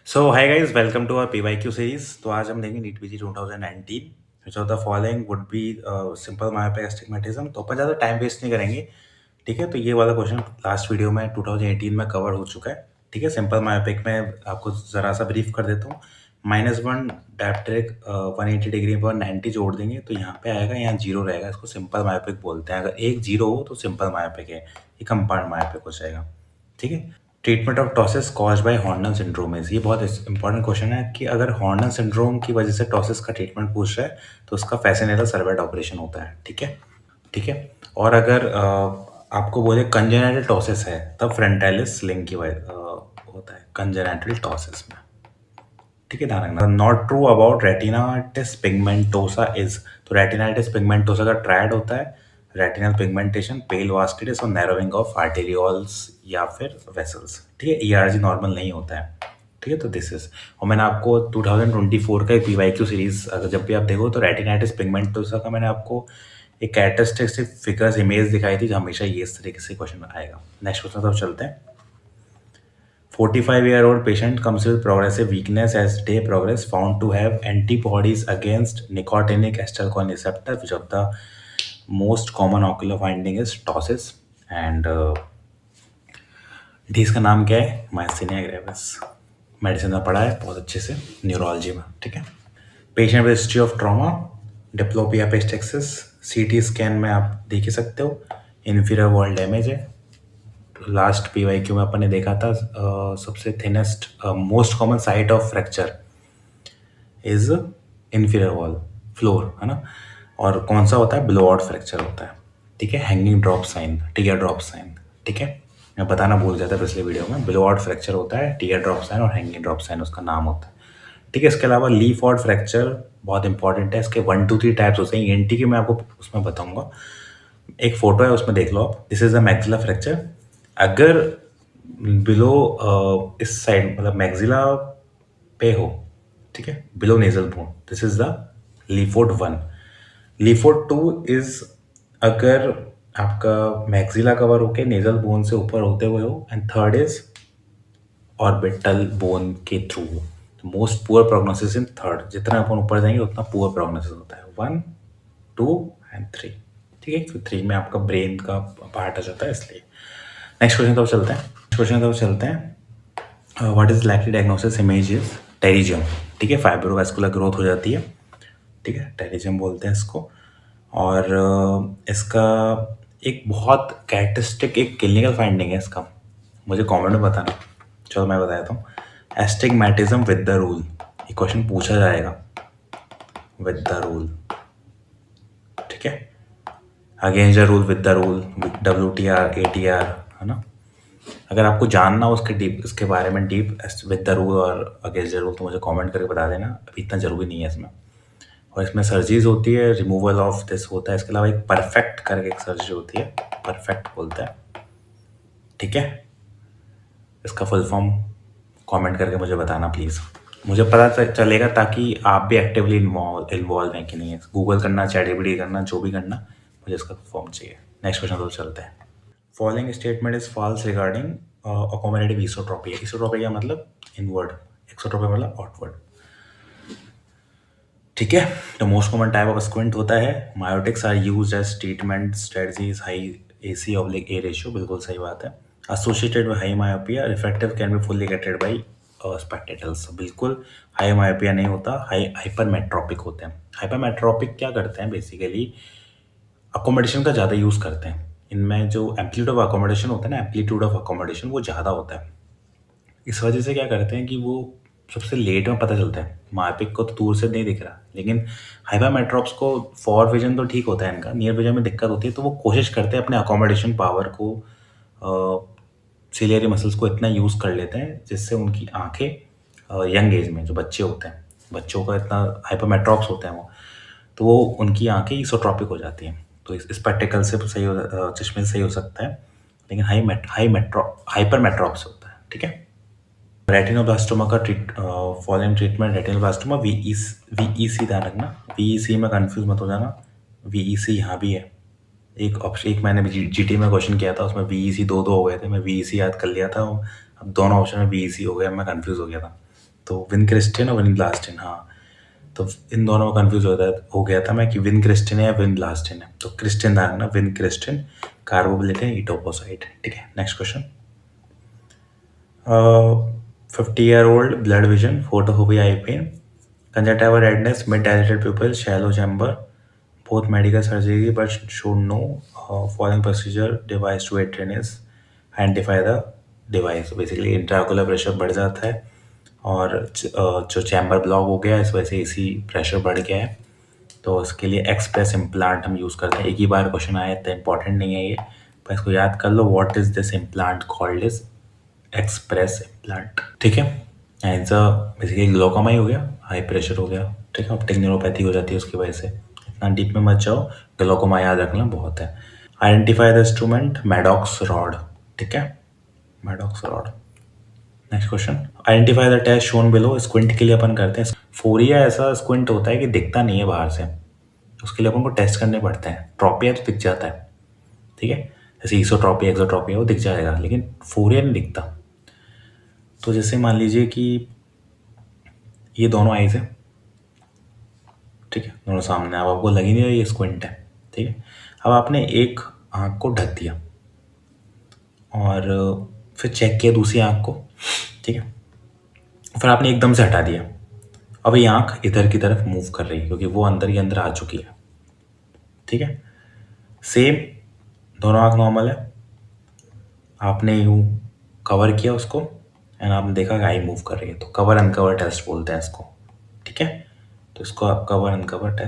So hi guys, welcome to our PYQ series. तो आज हम देखेंगे NEET PG 2019 which of the following would be simple myopic astigmatism. तो अपन ज़्यादा टाइम वेस्ट नहीं करेंगे, ठीक है। तो ये वाला क्वेश्चन लास्ट वीडियो में 2018 में कवर हो चुका है, ठीक है। सिंपल मायोपिक में आपको ज़रा सा ब्रीफ कर देता हूँ। -1 डायप्ट्रिक 180 डिग्री पर 90 जोड़ देंगे तो यहाँ पे आएगा, यहाँ जीरो रहेगा। इसको सिंपल मायोपिक बोलते हैं। अगर एक जीरो हो तो सिंपल मायोपिक है, ये कंपाउंड मायोपिक हो जाएगा, ठीक है। Treatment of ptosis caused by Horner syndrome is, ये बहुत इंपॉर्टेंट क्वेश्चन है कि अगर हॉर्नल सिंड्रोम की वजह से टॉसिस का ट्रीटमेंट पूछ रहा है तो उसका फैसिनेटल सर्वेट ऑपरेशन होता है, ठीक है, ठीक है। और अगर आपको बोले कंजेनाइटल टॉसिस है तब फ्रंटालिस स्लिंग की वजह होता है कंजेनाइटल टॉसिस में, ठीक है। ध्यान रखना। Not true about retinitis pigmentosa is, तो रेटिनाइटिस पिगमेंटोसा का ट्रायड होता है रेटिनल पिगमेंटेशन, पेल वास्कुलिटिस और नैरोइंग ऑफ आर्टेरियोल्स या फिर वेसल्स, ठीक है। ईआरजी नॉर्मल नहीं होता है, ठीक है। तो दिस इज, और मैंने आपको 2024 का एक पीवाईक्यू सीरीज अगर जब भी आप देखो तो रेटिनाइटिस पिगमेंटोसा का मैंने आपको एक कैरेक्टरिस्टिक फिगर्स इमेज दिखाई थी, जो हमेशा ये इस तरीके से क्वेश्चन आएगा। नेक्स्ट क्वेश्चन तरफ चलते हैं। 45-year-old patient comes with progressive weakness as day progress, found to have antibodies against nicotinic acetylcholine receptor, which of the most common ocular finding is ptosis, and this का नाम क्या है? Myasthenia gravis. Medicine में पढ़ा है बहुत अच्छे से, न्यूरोलॉजी में, ठीक है। Patient with history of trauma, diplopia epistaxis, CT scan में आप देख ही सकते हो, इन्फीरियर वॉल डैमेज है। लास्ट पीवाईक्यू में अपन ने देखा था सबसे thinnest most common site of fracture is inferior wall floor, है ना। और कौन सा होता है? ब्लो आउट फ्रैक्चर होता है, ठीक है। Hanging drop sign, tear drop sign, ठीक है। मैं बताना भूल जाता पिछले वीडियो में, ब्लो आउट फ्रैक्चर होता है, टीयर ड्रॉप साइन और हैंगिंग ड्रॉप साइन उसका नाम होता है, ठीक है। इसके अलावा लीफ आउट फ्रैक्चर बहुत इंपॉर्टेंट है। इसके 1 2 3 टाइप्स होते हैं। ईएनटी के मैं आपको उसमें बताऊंगा। एक फोटो है उसमें देख लो आप, this is the maxilla fracture. अगर बिलो इस साइड मतलब मैक्सिला पे हो, ठीक है, below nasal bone, this is the Le Fort 1। Le Fort 2 is अगर आपका मैक्सिला कवर होके नेजल बोन से ऊपर होते हुए हो, and third is orbital bone के थ्रू। Most poor prognosis in third, जितना अपन ऊपर जाएंगे उतना पुअर प्रोग्नोसिस होता है। 1 2 एंड 3, ठीक है। तो 3 में आपका ब्रेन का पार्ट आ जाता है, इसलिए। नेक्स्ट क्वेश्चन तरफ चलते हैं। What is likely diagnosis image is pterygium, ठीक है। फाइब्रोवैस्कुलर ग्रोथ हो जाती है, ठीक है, टेरिजियम बोलते हैं इसको। और इसका एक बहुत कैरेक्टरिस्टिक एक क्लिनिकल फाइंडिंग है इसका, मुझे कमेंट में बताना। चलो मैं बता देता हूँ। एस्टिग्मेटिज्म विद द रूल, ये क्वेश्चन पूछा जाएगा विद द रूल, ठीक है। Against the rule, with the rule, WTR ATR, है ना। अगर आपको जानना हो उसके डीप, इसके बारे में डीप विद द रूल और अगेंस्ट द रूल, तो मुझे कमेंट करके बता देना, अभी इतना जरूरी नहीं है इसमें। और इसमें सर्जरीज होती है, रिमूवल ऑफ दिस होता है। इसके अलावा एक परफेक्ट करके एक सर्जरी होती है, परफेक्ट बोलते हैं, ठीक है। इसका फुल फॉर्म कमेंट करके मुझे बताना प्लीज़, मुझे पता चलेगा ताकि आप भी एक्टिवली इन्वॉल्व हैं कि नहीं है। गूगल करना, चैटजीपीटी करना, जो भी करना, मुझे इसका फॉर्म चाहिए। नेक्स्ट क्वेश्चन तो चलते हैं। Following statement is false regarding accommodative esotropia. Esotropia का मतलब इनवर्ड, एक्सोट्रोपी मतलब आउटवर्ड, ठीक है। तो most common type of squint होता है। Miotics are used as treatment strategies, high AC/A ratio, बिल्कुल सही बात है। Associated with high myopia, refractive can be fully gated by spectacles, बिल्कुल हाई मायोपिया नहीं होता, हाइपरमेट्रोपिक होते हैं। हाइपरमेट्रोपिक क्या करते हैं? बेसिकली अकोमोडेशन का ज़्यादा यूज़ करते हैं। इनमें जो एम्पलीट्यूड ऑफ अकोमोडेशन होता है ना, एम्पलीट्यूड ऑफ अकोमोडेशन वो ज़्यादा होता है। इस वजह से क्या करते हैं कि वो सबसे लेट में पता चलता है। मायोपिक को तो दूर से नहीं दिख रहा, लेकिन हाइपरमेट्रोप्स को फॉर विजन तो ठीक होता है, इनका नियर विजन में दिक्कत होती है। तो वो कोशिश करते हैं अपने अकोमोडेशन पावर को, सिलियरी मसल्स को इतना यूज़ कर लेते हैं जिससे उनकी आंखें यंग एज में, जो बच्चे होते हैं, बच्चों का इतना हाइपरमेट्रोप्स होते हैं वो, तो वो उनकी आंखें इसोट्रॉपिक हो जाती हैं। तो इस स्पेक्टिकल से सही हो, चश्मे से सही हो सकता है, लेकिन हाइपरमेट्रोप्स होता है, ठीक है। रेटिनोब्लास्टोमा का फॉलोइंग ट्रीटमेंट, रेटिनोब्लास्टोमा VEC, ध्यान रखना, VEC में कंफ्यूज मत हो जाना। VEC यहाँ भी है, एक ऑप्शन, एक मैंने GT में क्वेश्चन किया था, उसमें VEC दो हो गए थे, मैं VEC याद कर लिया था, अब दोनों ऑप्शन में VEC हो गया, मैं कंफ्यूज हो गया था। तो विनक्रिस्टिन और विनब्लास्टिन, हाँ। तो इन दोनों में कंफ्यूज हो गया था मैं कि विनक्रिस्टिन है या विनब्लास्टिन है, तो क्रिस्टिन था ना, विनक्रिस्टिन, कार्बोबिलेटिन इटोपोसाइट। ठीक है, next question. 50-year-old, blood vision, photophobia, eye pain, conjunctival redness, mid-dilated pupil, shallow chamber, both medical surgery but showed no following procedure device to drainage, identify the device। Basically intraocular pressure बढ़ जाता है और जो chamber block हो गया इस वजह से इसी प्रेशर बढ़ गया है, तो उसके लिए एक्सप्रेस इम्प्लांट हम यूज़ करते हैं। एक ही बार क्वेश्चन आया, इतना इंपॉर्टेंट नहीं है ये, पर इसको याद कर लो। What is this implant called is express implant. ठीक है, आंसर बेसिकली ग्लोकोमा ही हो गया, हाई प्रेशर हो गया। ठीक है, ऑप्टिक न्यूरोपैथी हो जाती है उसकी वजह से। इतना डीप में मत जाओ, ग्लोकोमा याद रखना बहुत है। Identify the instrument, Maddox rod. ठीक है, Maddox rod. Next question, identify the test shown below. Squint के लिए अपन करते हैं, फोरिया ऐसा स्क्विंट होता है कि दिखता नहीं है बाहर से, उसके लिए अपन को टेस्ट करने पड़ते हैं। ट्रॉपिया तो दिख जाता है, ठीक है, जैसे ईसोट्रॉपिया एक्सोट्रॉपिया वो दिख जाएगा, लेकिन फोरिया नहीं दिखता। तो जैसे मान लीजिए कि ये दोनों आईज है, ठीक है, दोनों सामने, अब आपको लग ही नहीं रहा ये स्क्विंट है। ठीक है, अब आपने एक आँख को ढक दिया और फिर चेक किया दूसरी आँख को, ठीक है, फिर आपने एकदम से हटा दिया। अब ये आँख इधर की तरफ मूव कर रही है क्योंकि वो अंदर ही अंदर आ चुकी है। ठीक है, सेम, दोनों आँख नॉर्मल है, आपने यूँ कवर किया उसको एंड आपने देखा कि आई मूव कर रही है, तो कवर अनकवर टेस्ट बोलते हैं इसको। ठीक है, तो इसको आप कवर अनकवर टेस्ट